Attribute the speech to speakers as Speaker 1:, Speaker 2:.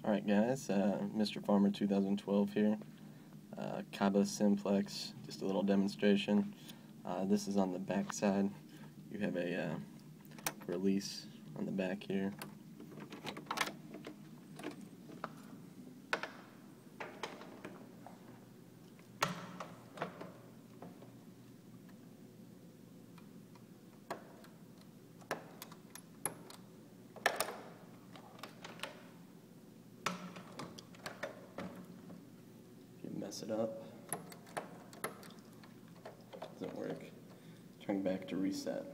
Speaker 1: Alright guys, Mr. Farmer 2012 here. Kaba Simplex, just a little demonstration. This is on the back side. You have a release on the back here. Mess it up, doesn't work, turn back to reset.